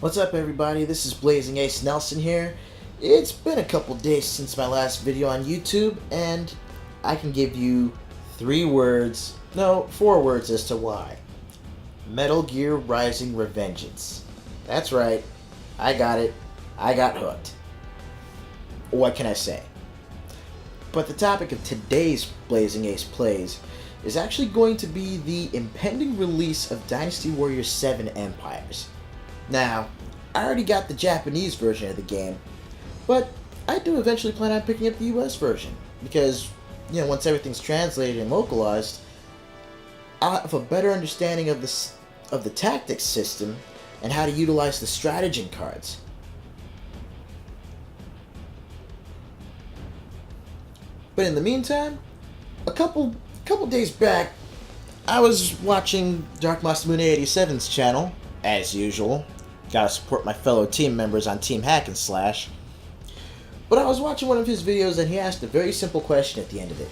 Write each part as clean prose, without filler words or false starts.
What's up, everybody? This is Blazing Ace Nelson here. It's been a couple days since my last video on YouTube, and I can give you 4 words as to why. Metal Gear Rising: ReVengeance. That's right, I got it. I got hooked. What can I say? But the topic of today's Blazing Ace Plays is actually going to be the impending release of Dynasty Warriors 7 Empires. Now, I already got the Japanese version of the game, but I do eventually plan on picking up the US version, because, once everything's translated and localized, I'll have a better understanding of the tactics system and how to utilize the stratagem cards. But in the meantime, a couple days back, I was watching Dark Masamune 87's channel, as usual. Gotta support my fellow team members on Team Hack and Slash. But I was watching one of his videos and he asked a very simple question at the end of it.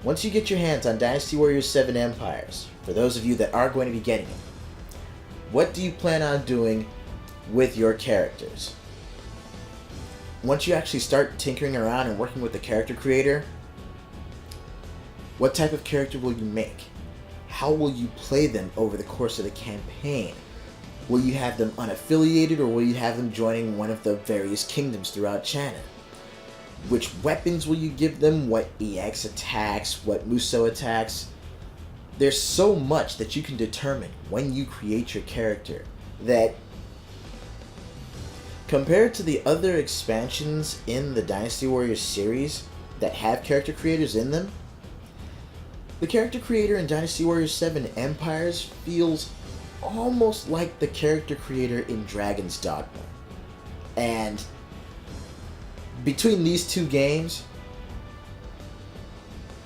Once you get your hands on Dynasty Warriors 7 Empires, for those of you that are going to be getting it, what do you plan on doing with your characters? Once you actually start tinkering around and working with the character creator, what type of character will you make? How will you play them over the course of the campaign? Will you have them unaffiliated, or will you have them joining one of the various kingdoms throughout China? Which weapons will you give them? What EX attacks? What Muso attacks? There's so much that you can determine when you create your character that, compared to the other expansions in the Dynasty Warriors series that have character creators in them, the character creator in Dynasty Warriors 7 Empires feels almost like the character creator in Dragon's Dogma. And between these two games,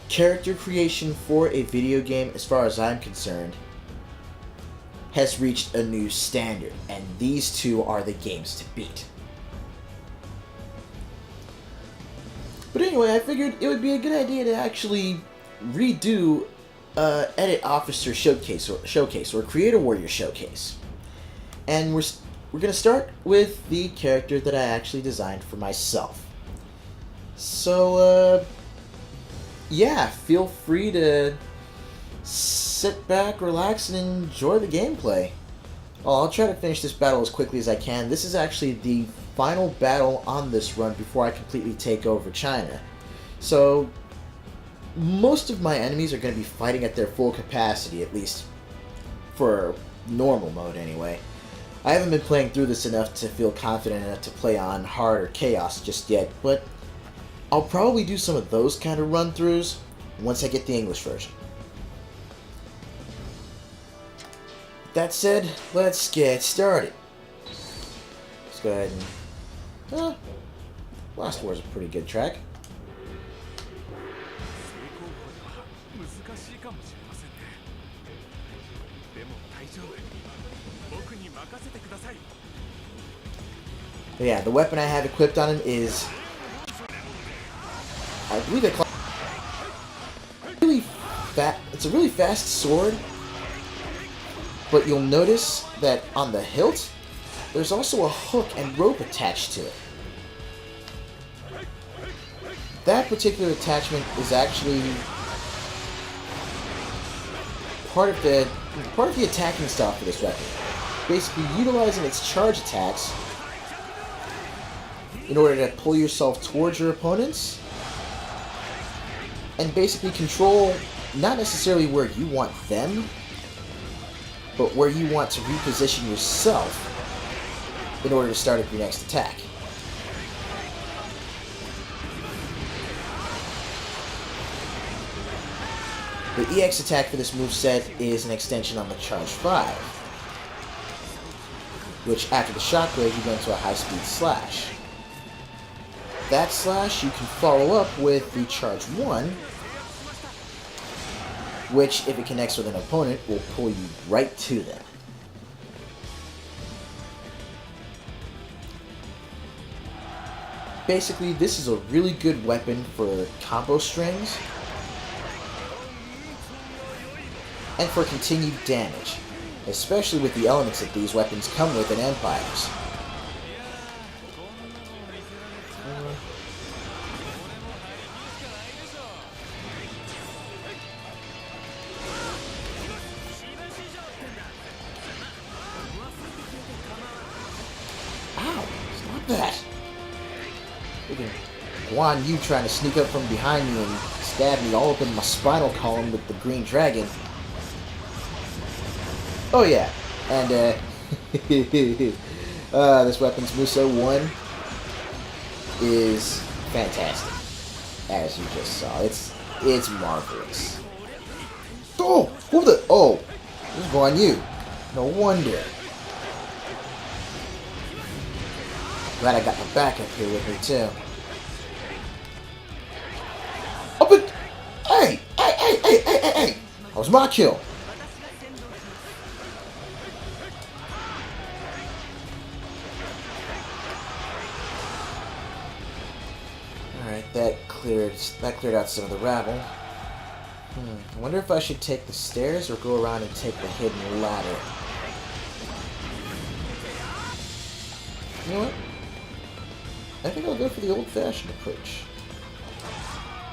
character creation for a video game, as far as I'm concerned, has reached a new standard, and these two are the games to beat. But anyway, I figured it would be a good idea to actually redo Edit Officer Showcase or Creator Warrior Showcase. And we're going to start with the character that I actually designed for myself. So, yeah, feel free to sit back, relax, and enjoy the gameplay. I'll try to finish this battle as quickly as I can. This is actually the final battle on this run before I completely take over China. So most of my enemies are going to be fighting at their full capacity, at least for normal mode anyway. I haven't been playing through this enough to feel confident enough to play on hard or chaos just yet, but I'll probably do some of those kind of run-throughs once I get the English version. That said, let's get started. Let's go ahead and... Lost War is a pretty good track. But yeah, the weapon I have equipped on him is, I believe they call it it's a really fast sword, but you'll notice that on the hilt, there's also a hook and rope attached to it. That particular attachment is actually part of the attacking style for this weapon. Basically utilizing its charge attacks in order to pull yourself towards your opponents and basically control not necessarily where you want them, but where you want to reposition yourself in order to start up your next attack. The EX attack for this moveset is an extension on the Charge 5, which after the shockwave you go into a high-speed slash. That slash you can follow up with the Charge 1, which, if it connects with an opponent, will pull you right to them. Basically, this is a really good weapon for combo strings and for continued damage. especially with the elements that these weapons come with in Empires. Ow! Stop that! Freaking Guan Yu trying to sneak up from behind me and stab me all up in my spinal column with the green dragon. Oh yeah, and this weapon's Muso 1 is fantastic, as you just saw. It's marvelous. Oh, who the? Oh, this is Guan Yu. No wonder. Glad I got my backup here with me too. Oh, but hey! That was my kill. Alright, that cleared out some of the rabble. I wonder if I should take the stairs or go around and take the hidden ladder. You know what? I think I'll go for the old-fashioned approach.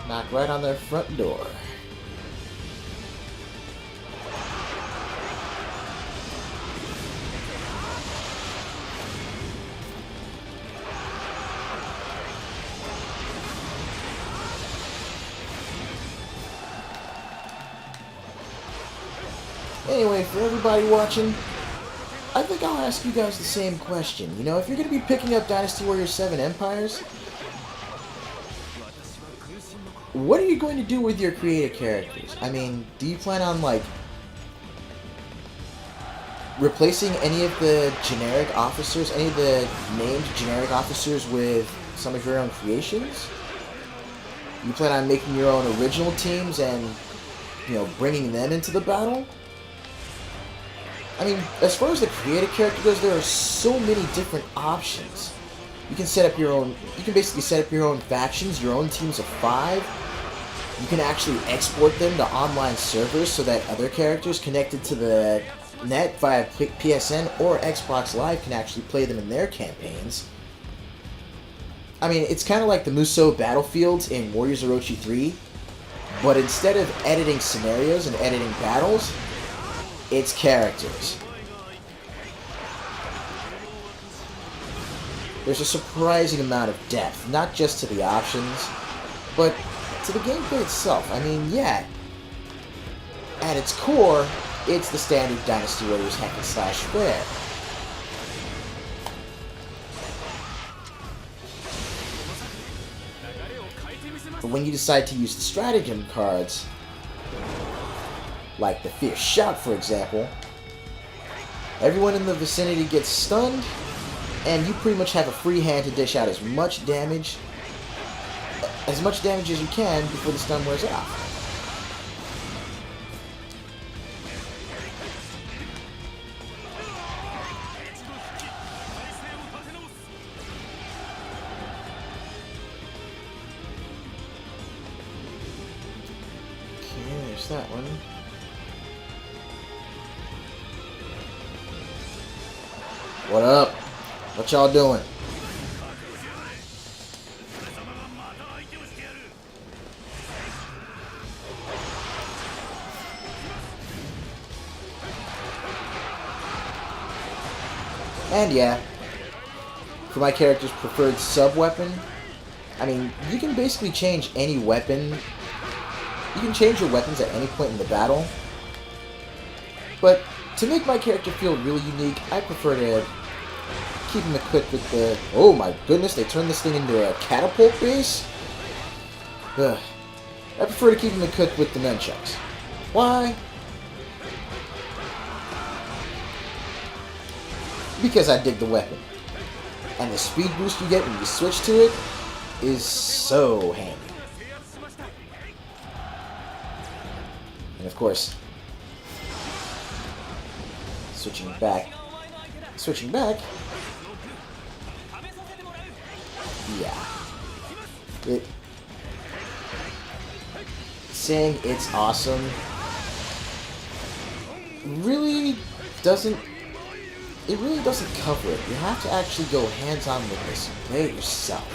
Knock right on their front door. Anyway, for everybody watching, I think I'll ask you guys the same question. You know, if you're going to be picking up Dynasty Warriors 7 Empires, what are you going to do with your creative characters? I mean, do you plan on, like, replacing any of the generic officers, any of the named generic officers with some of your own creations? You plan on making your own original teams and, you know, bringing them into the battle? I mean, as far as the creative character goes, there are so many different options. You can set up your own, you can basically set up your own factions, your own teams of 5. You can actually export them to online servers so that other characters connected to the net via PSN or Xbox Live can actually play them in their campaigns. I mean, it's kind of like the Muso battlefields in Warriors Orochi 3, but instead of editing scenarios and editing battles, it's characters. There's a surprising amount of depth, not just to the options, but to the gameplay itself. I mean, yeah, at its core, it's the standard Dynasty Warriors hack and slash fare. But when you decide to use the stratagem cards, like the Fierce Shout, for example, everyone in the vicinity gets stunned, and you pretty much have a free hand to dish out as much damage as you can before the stun wears off. Okay, there's that one. What up? What y'all doing? And yeah, for my character's preferred sub-weapon, I mean, you can basically change any weapon. You can change your weapons at any point in the battle. But to make my character feel really unique, I prefer to keep him equipped with the... Oh my goodness, they turned this thing into a catapult base? Ugh. I prefer to keep him equipped with the nunchucks. Why? Because I dig the weapon. And the speed boost you get when you switch to it is so handy. And of course, switching back, yeah, saying it's awesome really doesn't... It really doesn't cover it. You have to actually go hands-on with this and play it yourself.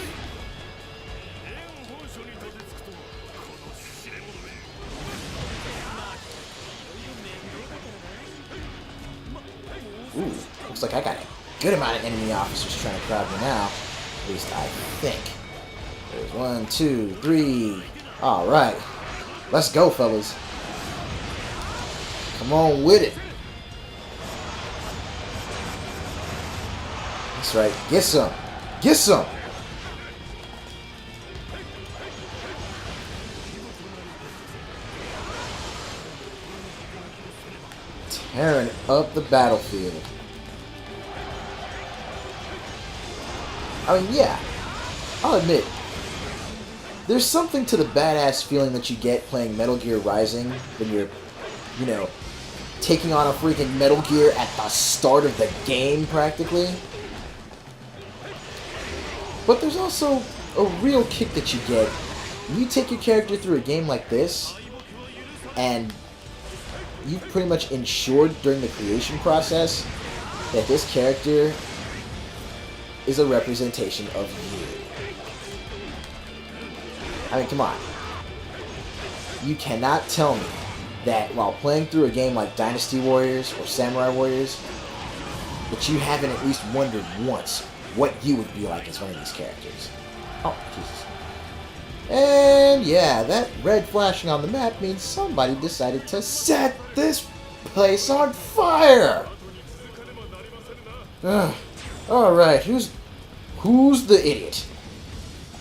Ooh, looks like I got a good amount of enemy officers trying to crowd me now. At least I think. There's 1, 2, 3. Alright. Let's go, fellas. Come on with it. That's right. Get some. Get some. Tearing up the battlefield. I mean, yeah. I'll admit, there's something to the badass feeling that you get playing Metal Gear Rising when you're, you know, taking on a freaking Metal Gear at the start of the game, practically. But there's also a real kick that you get when you take your character through a game like this, and you've pretty much ensured during the creation process that this character is a representation of you. I mean, come on. You cannot tell me that while playing through a game like Dynasty Warriors or Samurai Warriors, that you haven't at least wondered once what you would be like as one of these characters. Oh, Jesus. And yeah, that red flashing on the map means somebody decided to set this place on fire! Alright, who's the idiot?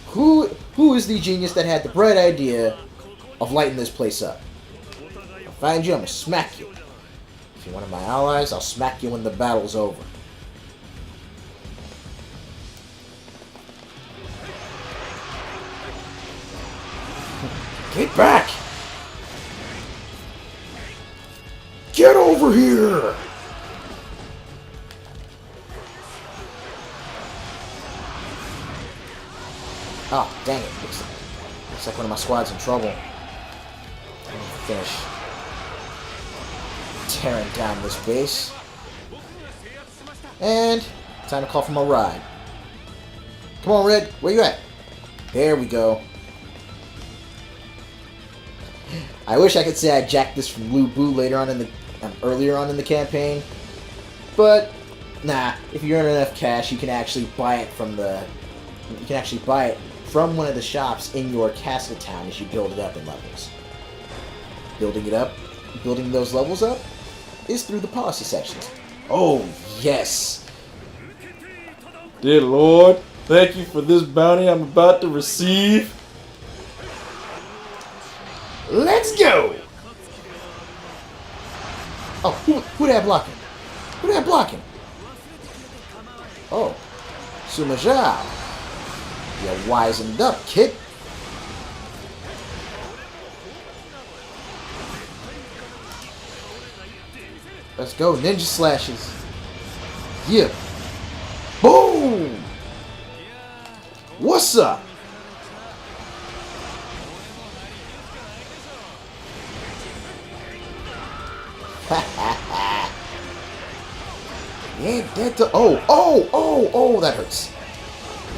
Who is the genius that had the bright idea of lighting this place up? I'll find you, I'm gonna smack you. If you're one of my allies, I'll smack you when the battle's over. Get back! Get over here! Oh, dang it. Looks like one of my squad's in trouble. I'm gonna finish tearing down this base. And time to call for my ride. Come on, Red. Where you at? There we go. I wish I could say I jacked this from Lu Bu later on in the earlier on in the campaign, but nah. If you earn enough cash, you can actually buy it from one of the shops in your castle town as you build it up in levels. Building those levels up is through the policy sections. Oh yes, Dear Lord, thank you for this bounty I'm about to receive. let's go. Oh, who that blocking? Who that blocking? Oh, Sumajao. You wisened up, kid. Let's go, ninja slashes. Yeah. Boom. What's up? You ain't dead to... Oh, that hurts.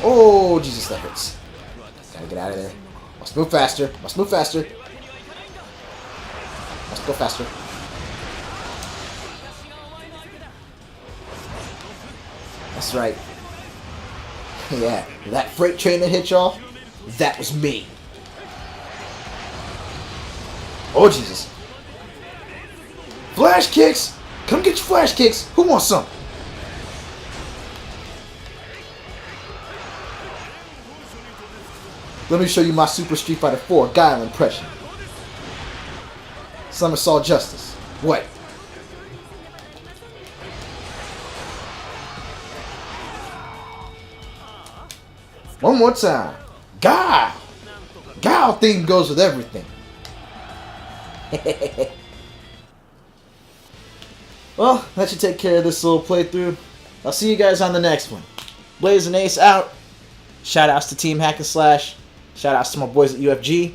Oh, Jesus, that hurts. Gotta get out of there. Must move faster. Must move faster. Must go faster. That's right. Yeah, that freight train that hit y'all, that was me. Oh, Jesus. Flash kicks! Come get your flash kicks! Who wants some? Let me show you my Super Street Fighter 4 Guile impression. Somersault Justice. What? One more time. Guile! Guile theme goes with everything. Well, that should take care of this little playthrough. I'll see you guys on the next one. Blaze and Ace out. Shoutouts to Team Hack and Slash. Shoutouts to my boys at UFG.